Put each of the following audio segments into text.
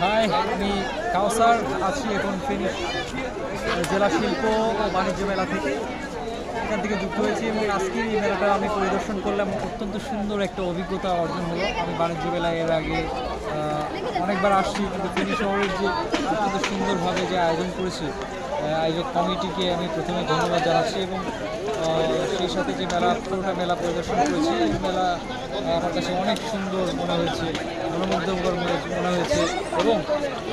High, আমি কাউসার আছি এখন ফেনী জেলা শিল্প ও বাণিজ্য মেলা থেকে এখান থেকে যুক্ত হয়েছি এবং আজকের এই মেলাটা আমি পরিদর্শন করলাম। অত্যন্ত সুন্দর একটা অভিজ্ঞতা অর্জন হলো। আমি বাণিজ্য মেলায় এর আগে অনেকবার আসছি, কিন্তু ফেনী শহরের যে অত্যন্ত সুন্দরভাবে যে আয়োজন করেছে আয়োজক কমিটিকে আমি প্রথমে ধন্যবাদ জানাচ্ছি এবং সেই সাথে যে পুরোটা মেলা পরিদর্শন করেছি এই মেলা আমার কাছে অনেক সুন্দর মনে হয়েছে, মনোমুগ্ধকর মনে হয়েছে এবং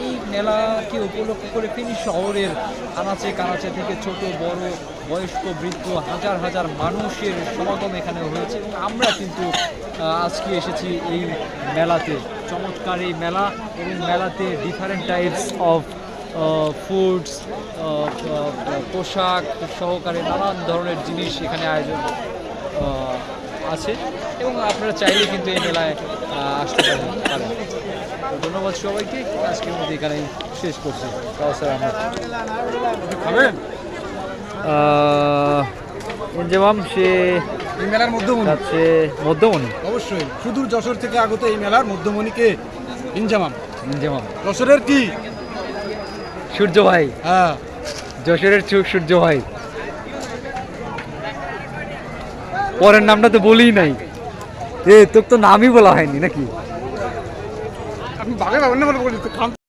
এই মেলাকে উপলক্ষ করে ফেনী শহরের আনাচে কানাচে থেকে ছোট বড় বয়স্ক বৃদ্ধ হাজার হাজার মানুষের সমাগম এখানে হয়েছে এবং আমরা কিন্তু আজকে এসেছি এই মেলাতে। চমৎকার এই মেলা এবং মেলাতে ডিফারেন্ট টাইপস অফ ফুডস, পোশাক সহকারে নানান ধরনের জিনিস এখানে আয়োজন আছে এবং আপনারা চাইলে কিন্তু এই মেলায় আসতে পারেন। ধন্যবাদ সবাইকে। আজকের মধ্যে এখানে শেষ করছি। কাউসার আহমেদ খাবেন ইনজামাম সে এই মেলার মধ্যমণি আছে মধ্যমণি অবশ্যই সুদূর যশোর থেকে আগত এই মেলার মধ্যমণিকে ইনজামাম যশোরের কি সূর্য ভাই, হ্যাঁ যশোরের সূর্য ভাই। পরের নামটা তো বলিই নাই, তোর তো নামই বলা হয়নি নাকি? আপনি বাঘে পাবেন না বলে বলি তো খান।